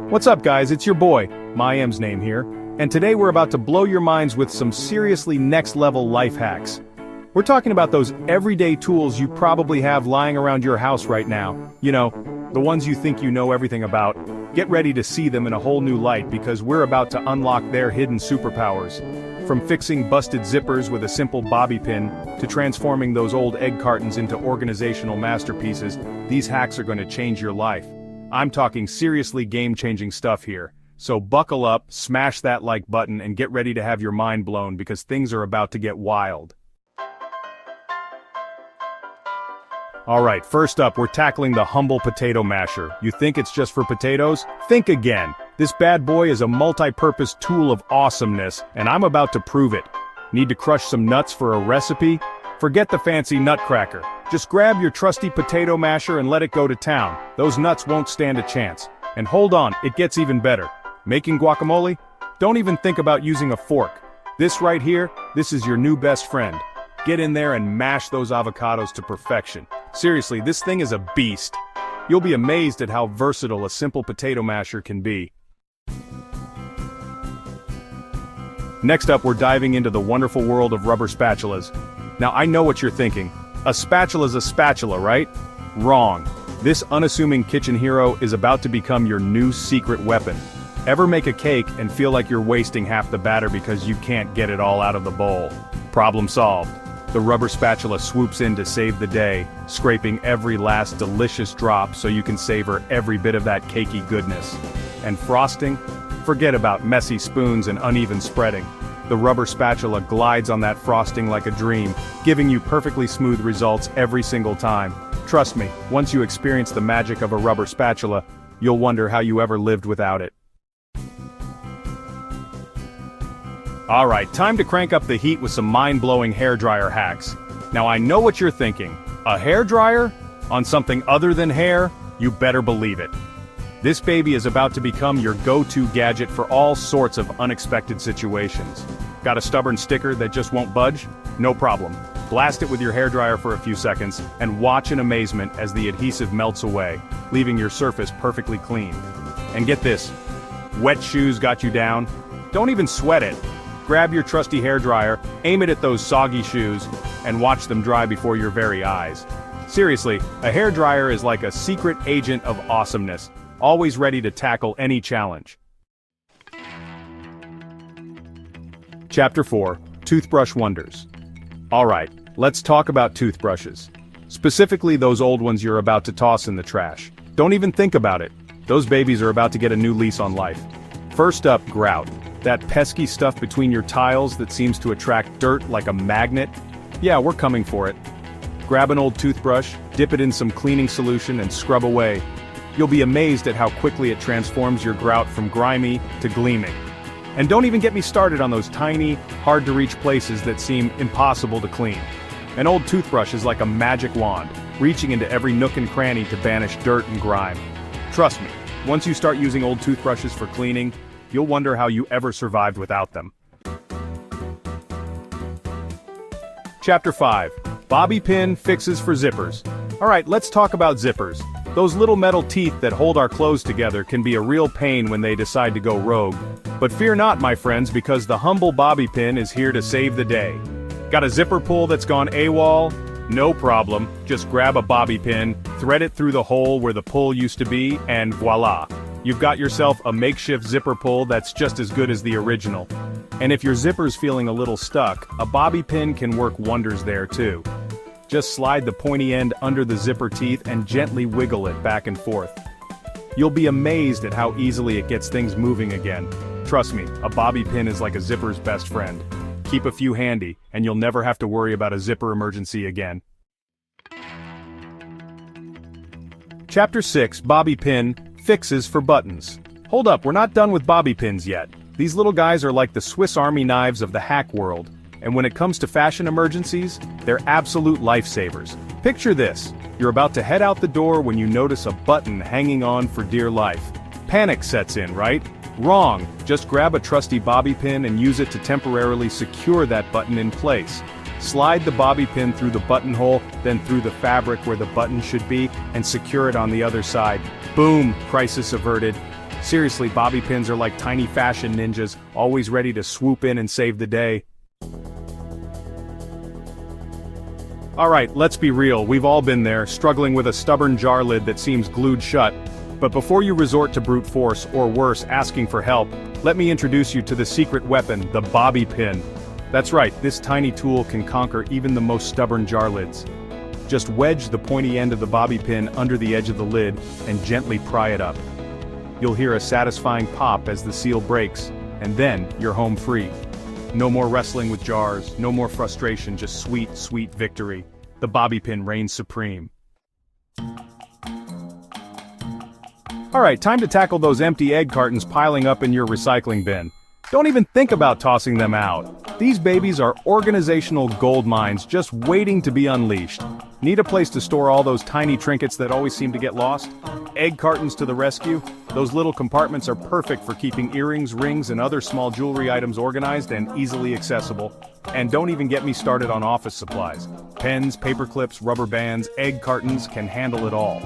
What's up guys, it's your boy, Mayem's name here, and today we're about to blow your minds with some seriously next-level life hacks. We're talking about those everyday tools you probably have lying around your house right now. You know, the ones you think you know everything about. Get ready to see them in a whole new light because we're about to unlock their hidden superpowers. From fixing busted zippers with a simple bobby pin, to transforming those old egg cartons into organizational masterpieces, these hacks are going to change your life. I'm talking seriously game-changing stuff here. So buckle up, smash that like button, and get ready to have your mind blown because things are about to get wild. Alright, first up we're tackling the humble potato masher. You think it's just for potatoes? Think again. This bad boy is a multi-purpose tool of awesomeness, and I'm about to prove it. Need to crush some nuts for a recipe? Forget the fancy nutcracker. Just grab your trusty potato masher and let it go to town. Those nuts won't stand a chance. And hold on, it gets even better. Making guacamole? Don't even think about using a fork. This right here, this is your new best friend. Get in there and mash those avocados to perfection. Seriously, this thing is a beast. You'll be amazed at how versatile a simple potato masher can be. Next up, we're diving into the wonderful world of rubber spatulas. Now I know what you're thinking. A spatula's a spatula, right? Wrong. This unassuming kitchen hero is about to become your new secret weapon. Ever make a cake and feel like you're wasting half the batter because you can't get it all out of the bowl? Problem solved. The rubber spatula swoops in to save the day, scraping every last delicious drop so you can savor every bit of that cakey goodness. And frosting? Forget about messy spoons and uneven spreading. The rubber spatula glides on that frosting like a dream, giving you perfectly smooth results every single time. Trust me, once you experience the magic of a rubber spatula, you'll wonder how you ever lived without it. Alright, time to crank up the heat with some mind-blowing hairdryer hacks. Now I know what you're thinking. A hairdryer? On something other than hair? You better believe it. This baby is about to become your go-to gadget for all sorts of unexpected situations. Got a stubborn sticker that just won't budge? No problem. Blast it with your hairdryer for a few seconds, and watch in amazement as the adhesive melts away, leaving your surface perfectly clean. And get this, wet shoes got you down? Don't even sweat it. Grab your trusty hairdryer, aim it at those soggy shoes, and watch them dry before your very eyes. Seriously, a hairdryer is like a secret agent of awesomeness, always ready to tackle any challenge. Chapter 4, Toothbrush Wonders. Alright, let's talk about toothbrushes. Specifically those old ones you're about to toss in the trash. Don't even think about it. Those babies are about to get a new lease on life. First up, grout. That pesky stuff between your tiles that seems to attract dirt like a magnet? Yeah, we're coming for it. Grab an old toothbrush, dip it in some cleaning solution and scrub away. You'll be amazed at how quickly it transforms your grout from grimy to gleaming. And don't even get me started on those tiny, hard-to-reach places that seem impossible to clean. An old toothbrush is like a magic wand, reaching into every nook and cranny to banish dirt and grime. Trust me, once you start using old toothbrushes for cleaning, you'll wonder how you ever survived without them. Chapter 5, Bobby Pin Fixes for Zippers. Alright, let's talk about zippers. Those little metal teeth that hold our clothes together can be a real pain when they decide to go rogue. But fear not, my friends, because the humble bobby pin is here to save the day. Got a zipper pull that's gone AWOL? No problem, just grab a bobby pin, thread it through the hole where the pull used to be, and voila! You've got yourself a makeshift zipper pull that's just as good as the original. And if your zipper's feeling a little stuck, a bobby pin can work wonders there too. Just slide the pointy end under the zipper teeth and gently wiggle it back and forth. You'll be amazed at how easily it gets things moving again. Trust me, a bobby pin is like a zipper's best friend. Keep a few handy, and you'll never have to worry about a zipper emergency again. Chapter 6, Bobby Pin Fixes for Buttons. Hold up, we're not done with bobby pins yet. These little guys are like the Swiss Army knives of the hack world, and when it comes to fashion emergencies, they're absolute lifesavers. Picture this, you're about to head out the door when you notice a button hanging on for dear life. Panic sets in, right? Wrong, just grab a trusty bobby pin and use it to temporarily secure that button in place. Slide the bobby pin through the buttonhole, then through the fabric where the button should be, and secure it on the other side. Boom, crisis averted. Seriously, bobby pins are like tiny fashion ninjas, always ready to swoop in and save the day. Alright, let's be real, we've all been there, struggling with a stubborn jar lid that seems glued shut. But before you resort to brute force, or worse, asking for help, let me introduce you to the secret weapon, the bobby pin. That's right, this tiny tool can conquer even the most stubborn jar lids. Just wedge the pointy end of the bobby pin under the edge of the lid, and gently pry it up. You'll hear a satisfying pop as the seal breaks, and then you're home free. No more wrestling with jars, no more frustration, just sweet, sweet victory. The bobby pin reigns supreme. Alright, time to tackle those empty egg cartons piling up in your recycling bin. Don't even think about tossing them out. These babies are organizational gold mines just waiting to be unleashed. Need a place to store all those tiny trinkets that always seem to get lost? Egg cartons to the rescue. Those little compartments are perfect for keeping earrings, rings, and other small jewelry items organized and easily accessible. And don't even get me started on office supplies. Pens, paper clips, rubber bands, egg cartons can handle it all.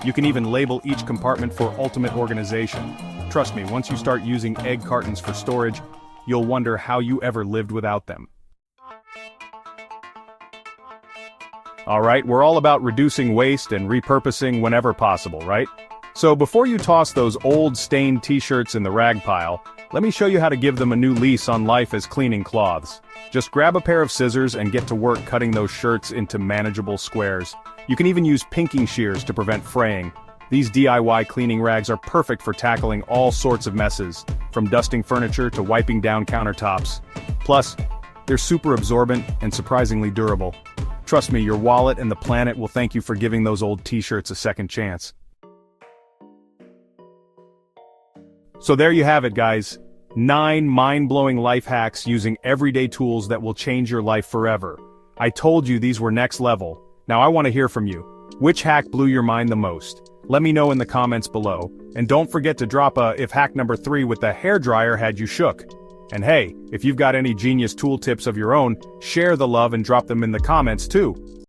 You can even label each compartment for ultimate organization. Trust me, once you start using egg cartons for storage, you'll wonder how you ever lived without them. Alright, we're all about reducing waste and repurposing whenever possible, right? So before you toss those old stained t-shirts in the rag pile, let me show you how to give them a new lease on life as cleaning cloths. Just grab a pair of scissors and get to work cutting those shirts into manageable squares. You can even use pinking shears to prevent fraying. These DIY cleaning rags are perfect for tackling all sorts of messes, from dusting furniture to wiping down countertops. Plus, they're super absorbent and surprisingly durable. Trust me, your wallet and the planet will thank you for giving those old t-shirts a second chance. So there you have it, guys. 9 mind-blowing life hacks using everyday tools that will change your life forever. I told you these were next level. Now I want to hear from you. Which hack blew your mind the most? Let me know in the comments below, and don't forget to drop a if hack number 3 with the hairdryer had you shook. And hey, if you've got any genius tool tips of your own, share the love and drop them in the comments too.